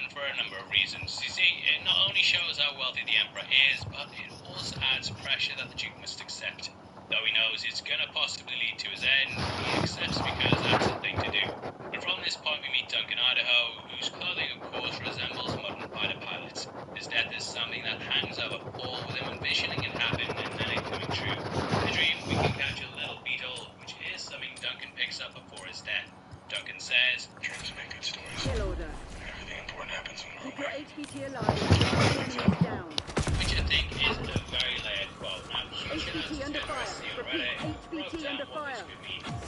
important for a number of reasons. You see, it not only shows how wealthy the Emperor is, but it also adds pressure that the Duke must accept. Though he knows it's going to possibly lead to his end, he accepts because that's the thing to do. And from this point we meet Duncan Idaho, whose clothing of course resembles modern fighter pilots. His death is something that hangs over Paul, with him envisioning it happen and then it coming true. In the dream we can catch a little beetle, which is something Duncan picks up before his death. Duncan says, "Dreams make good stories. Kill order. Everything important happens when we're Keep your awake." HVT alive. Enemies down. which I think is a very layered quote. Now, HVT under fire. Repeat, HVT under fire.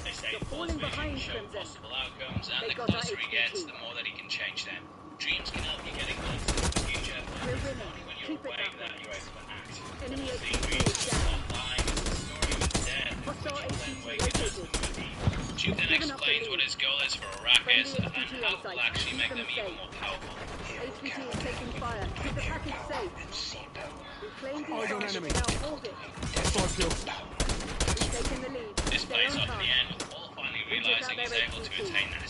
They say You're falling behind, show Crimson. possible outcomes, and They the got our closer he gets, HVT. the more that he can change them. Dreams can help you get a glimpse into the future, but We're it's winning. only when you're Keep it awake that that way. you're able to act. Enemy See, HVT dreams is is down. not lying, it's the story of his death, Hostile which you then HVT wake up as the located. movie. Duke then Given up the explains lead. what his goal is for Arrakis, Friendly and HVT how on it will site. actually Keep make them them even safe. more powerful. HVT is taking fire. Keep the package safe. We've claimed the Eyes on advantage. enemy. Now hold it. Side kill. We've taken the lead. This Stay plays on off in the task. end, with Paul finally We took realizing out he's their able to HVT. attain that.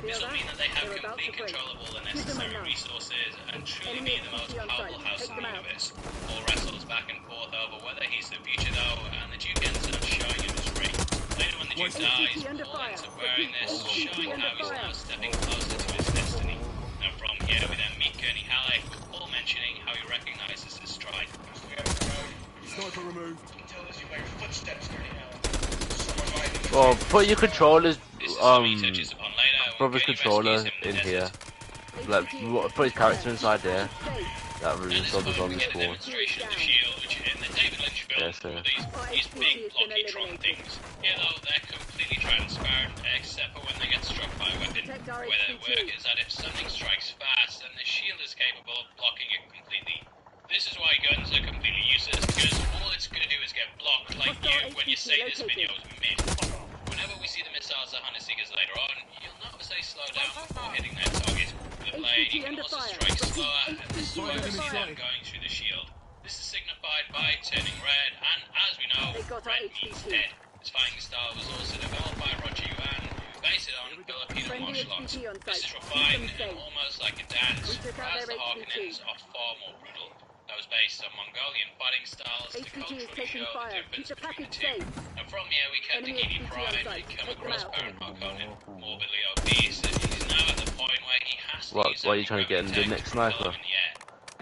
This will mean that they have They're about complete to break. control of all the Give them necessary enough. resources and truly Enemy be the most HVT on powerful site. house Take in the them out. universe. Paul wrestles back and forth over whether he's the future though, and the Duke ends up showing him his ring. Later when the Duke dies, HVT under Paul ends fire. up wearing this, Repeat, showing HVT how he's under now fire. stepping closer to his destiny. Now from here we then meet Gurney Halleck, with Paul mentioning how he recognises his stride. Sniper removed. Well, put your controllers, This is something he touches upon later when brother's Gurney controller rescues him in in the here. desert. Like, put his character inside there. Safe. That room, At this so there's point, on we the get a spawn. demonstration of the shield, which in the David Lynch film, Yes, sir. these big blocky Tron things. Here though, they're completely transparent, except for when they get struck by a weapon. Protect our Where they HVT. work is that if something strikes fast, then the shield is capable of blocking it completely. This is why guns are completely useless, because all it's going to do is get blocked, like you when you say this video's mid. Whenever we see the missiles at Hunter Seekers later on, you'll notice they slow down before hitting their target. With the blade, you can under also fire. strike Repeat, slower, and this is why we under see fire. them going through the shield. This is signified by turning red, and as we know, They got our red means HVT. dead. This fighting style was also developed by Roger Yuan, who based it on Filipino Friendly martial arts. HVT on This site. is Keep refined them and safe. almost like a dance, We took out whereas their the Harkonnens HVT. are far more brutal. That was based on Mongolian fighting styles to HVT is culturally taking show the fire. difference Keep the between the package two. safe. And from here we cut to Enemy Edie HVT Prime on and site. come Take them across out. Baron Harkonnen, morbidly obese, and he's now at the point where he has to What? use Why are you trying to get in the anti-gravity next tech to sniper? propel him in the air.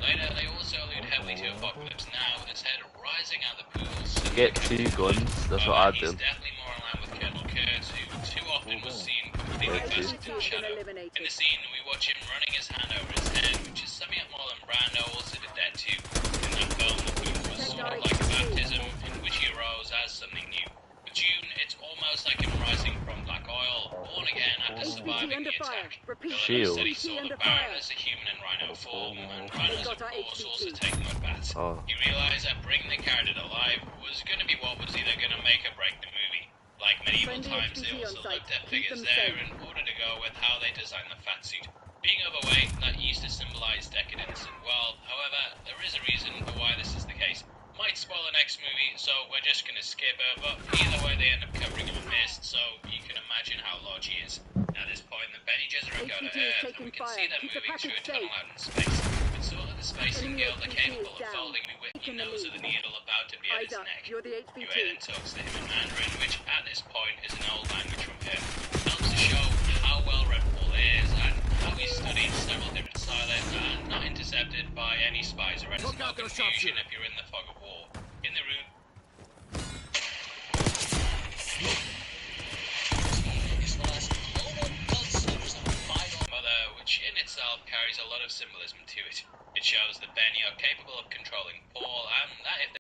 Later, they also allude heavily to Apocalypse Now, with his head rising out the pools. Get 2 guns, that's what I'd He's do. definitely more in line with Colonel Kurtz, who too often was seen completely Right. vested in HVT has been shadow. eliminated. In the scene, we watch him running his hand over his head, which is something that Marlon Brando also did that too. In that film, the boom was sort of like a baptism, in which he arose as something new. With June, it's almost like him rising from black oil, born again after surviving HVT under the fire. attack. Repeat, Shield. Said he saw HVT the under Baron fire. as a human and Rhino form, and Rhinos got of our course HVT. also take mud baths. Oh. He realised that bringing the character to life was going to be what was either going to make or break the movie. Like medieval Friendly times, they HVT also on site. looked at Keep figures them there safe. in order to go with how they designed the fat suit. Being overweight, that used to symbolise decadence and wealth. However, there is a reason for why this is the case. Might spoil the next movie, so we're just going to skip it, but either way they end up covering him in mist, so you can imagine how large he is. At this point, the Bene Gesserit go to HVT is Earth, and taking we can see fire. them Keep the moving through a package tunnel safe. out in space. It's sort of the Spacing Enemy Guild are HVT capable is of down. folding the wiki Taking the nose of lead. the needle about to be at Eyes his up. neck. You're the Yue HVT. then talks to him in Mandarin, which at this point is an old language from Earth. Helps to show how well Red Bull is and how he studied several different silos and not intercepted by any spies. There is Look no out, they're confusion sharpshooter. if you're in the fog of war. In the room. Mother, which in itself carries a lot of symbolism to it. It shows that Benny are capable of controlling Paul, and that if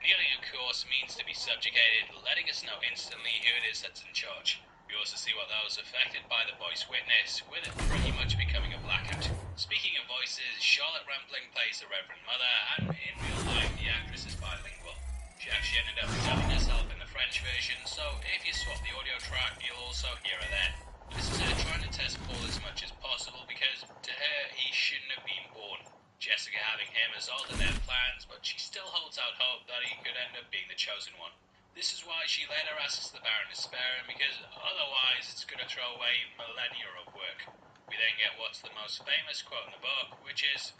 kneeling, of course, means to be subjugated, letting us know instantly who it is that's in charge. We also see what those affected by the voice witness, with it pretty much becoming a blackout. Speaking of voices, Charlotte Rampling plays the Reverend Mother, and in real life, the actress is bilingual. She actually ended up dubbing herself in the French version, so if you swap the audio track, you'll also hear her there. This is her trying to test Paul as much as possible, because to her, he shouldn't have been born. Jessica having him has altered their plans, but she still holds out hope that he could end up being the chosen one. This is why she later asks the Baron to spare him, because otherwise it's going to throw away millennia of work. We then get what's the most famous quote in the book, which is,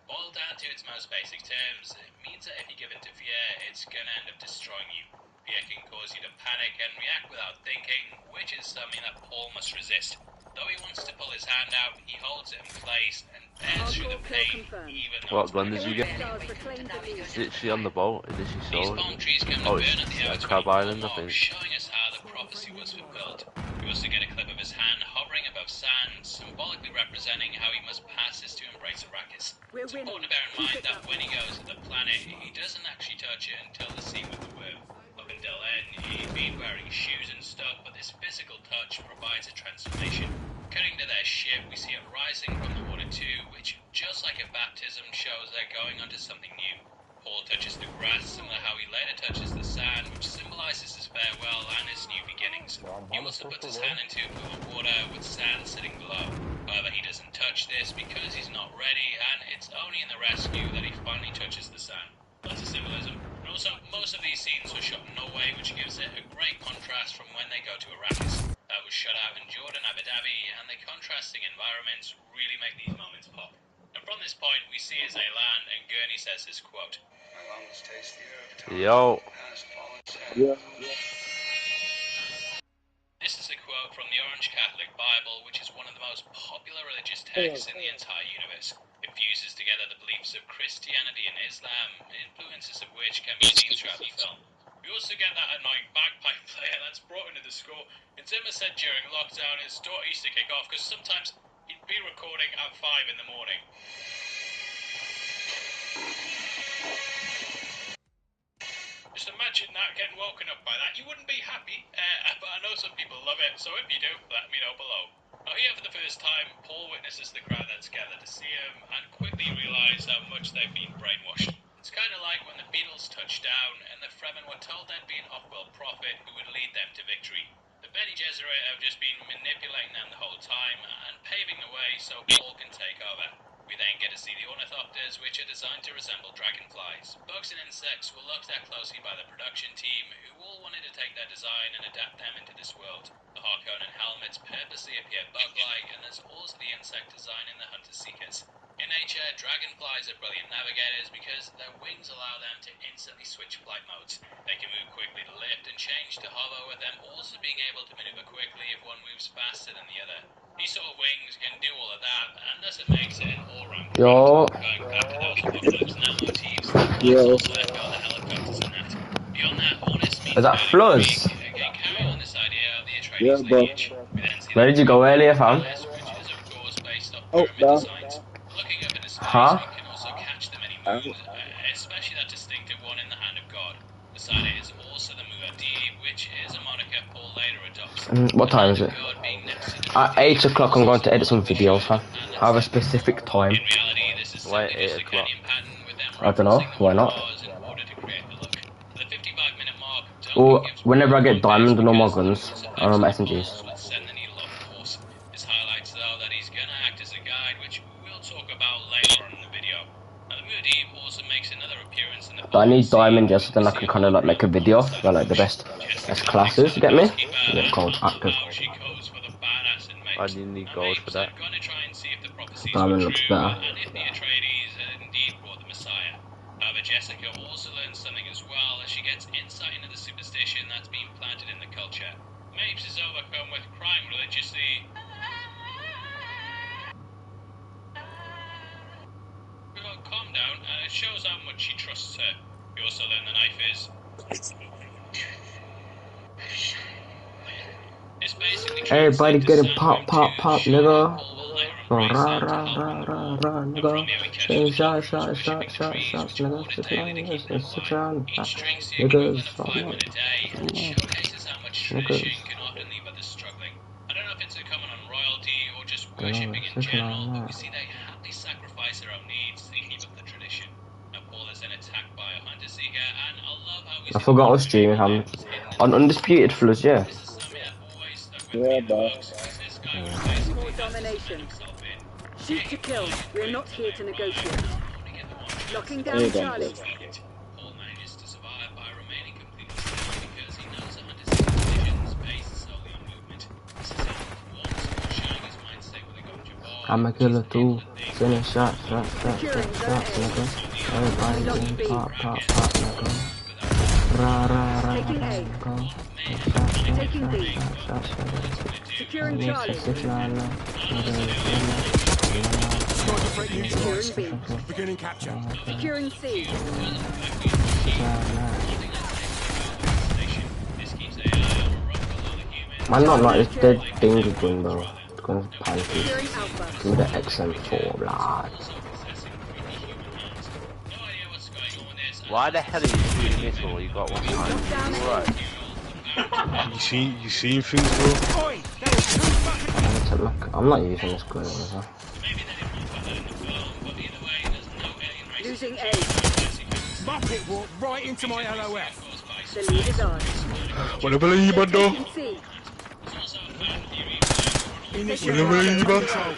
boiled down to its most basic terms, it means that if you give in to fear, it's going to end up destroying you. Fear can cause you to panic and react without thinking, which is something that Paul must resist. Though he wants to pull his hand out, he holds it in place and bears through the pain, even though What gun did you get? Is she on the boat? Is she these sold? palm trees come to Oh, burn it's at the Crab Island, I mob, think. showing us how the prophecy was fulfilled. We also get a clip of his hand hovering above sand, symbolically representing how he must pass this to embrace Arrakis. It's important to bear in mind that when he goes to the planet, he doesn't actually touch it until the scene with the worm. Up until then, he'd been wearing shoes and stuff, but this physical touch provides a transformation. Cutting to their ship, we see it rising from the water too, which, just like a baptism, shows they're going onto something new. Paul touches the grass, similar how he later touches the sand, which symbolizes his farewell and his new beginnings. He also puts his hand into a pool of water with sand sitting below. However, he doesn't touch this because he's not ready, and it's only in the rescue that he finally touches the sand. Lots of symbolism. And also, most of these scenes were shot in Norway, which gives it a great contrast from when they go to Arrakis. That was shot out in Jordan, Abu Dhabi, and the contrasting environments really make these moments pop. And from this point, we see as they land, and Gurney says his quote. Yo. This is a quote from the Orange Catholic Bible, which is one of the most popular religious texts in the entire universe. It fuses together the beliefs of Christianity and Islam, influences of which can be seen throughout the film. We also get that annoying bagpipe player that's brought into the score. And Zimmer said during lockdown his daughter used to kick off because sometimes he'd be recording at 5 in the morning. Just imagine that, getting woken up by that. You wouldn't be happy, but I know some people love it, so if you do, let me know below. Now here for the first time, Paul witnesses the crowd that's gathered to see him and quickly realise how much they've been brainwashed. It's kind of like when the Beatles touched down and the Fremen were told there'd be an off-world prophet who would lead them to victory. The Bene Gesserit have just been manipulating them the whole time and paving the way so Paul can take over. We then get to see the ornithopters, which are designed to resemble dragonflies. Bugs and insects were looked at closely by the production team, who all wanted to take their design and adapt them into this world. The Harkonnen helmets purposely appear bug-like, and there's also the insect design in the Hunter-Seekers. In nature, dragonflies are brilliant navigators because their wings allow them to instantly switch flight modes. They can move quickly to lift and change to hover, with them also being able to maneuver quickly if one moves faster than the other. These sort of wings can do all of that, and thus it makes it an all-round Yo. product. Going back to those Apocalypse Now motifs, the bugs also echo the helicopters and that. Beyond that, Hornets means Is that Fluz? again carrying on this idea of the Atreides lineage. We then see Where did you go earlier, fam? which is of course based off pyramid designs. Looking up into space, Huh? we can also catch the many moons, especially that distinctive one in the hand of God. Beside it is also the Muad'Dib, which is a moniker Paul later adopts. What time is it? God being next to the At 8 o'clock I'm going to edit some videos, fam. I have a specific time. In reality, this is Why simply just 8 a o'clock? canyon pattern with them I don't know, referencing the why not? bars in order to create the look. The 55-minute mark, Or Duncan gives whenever I get Paul diamond and all my because guns, the I know my balls SMGs. would send the needle off course. This highlights though that he's gonna act as a guide, which we'll talk about later on in the video. Now the Muad'Dib also makes another appearance in the But I need scene, diamond just so then I we can see kind of like make a video for like the best classes, you get me? Yeah, gold active. how she goes for the badass inmates. Why do you need gold for that? Gonna try and see if the prophecies Diamond were looks true, better. and if the Atreides had indeed brought the Messiah. However, Jessica also learns something as well, as she gets insight into the superstition that's been planted in the culture. Mapes is overcome with crying religiously. Calm down, and it shows how much she trusts her. We also learn the knife is. It's basically Everybody translated get to it sound pop, wave pop, too, pop, showing nigga. how Paul will later Rah, embrace rah, them to rah, help rah, him rah, more. rah, And nigga. from here we catch Say the shot, pilgrims shot, worshipping shot, the shot, trees, shots, which nigga. ordered Sit daily to down, keep them sit alive. down. Each drink's the Niggas, equivalent of 5 men a day, and it showcases how much tradition niggas. can often leave others struggling. I don't know if it's a common on royalty or just Don't know, worshipping in sit general, down, but we see they happily sacrifice their own needs to keep up the tradition. Now Paul is then attacked by a hunter seeker, and I love how we I forgot I was streaming, fam. On Undisputed Fluz, yeah. this is something that always stuck with me in the books, because this guy was basically More has to cement domination. himself in. Shoot to kill. We're not here to negotiate. Only get the one chance Locking to down do Charlie. it. Paul manages to survive by remaining I'm a killer too. Sending shots, nigga. Everybody getting pop, nigga. Ra, Taking A. nigga. Taking B. Shot. Securing Charlie. Sniper threat neutralized. Securing B. Beginning capture. Securing C. Man, not like it's dead danger gun, bro. It's going to pancake. Securing Alpha. Give me the XM4, blood. Why the hell are you shooting this or you got one time? Down A. Right. You seen things, bro? I'm not using this gun, is I? Losing A. Muppet walk right into my LOF. The lead is on. What about you, bro? Taking C. Initiate control.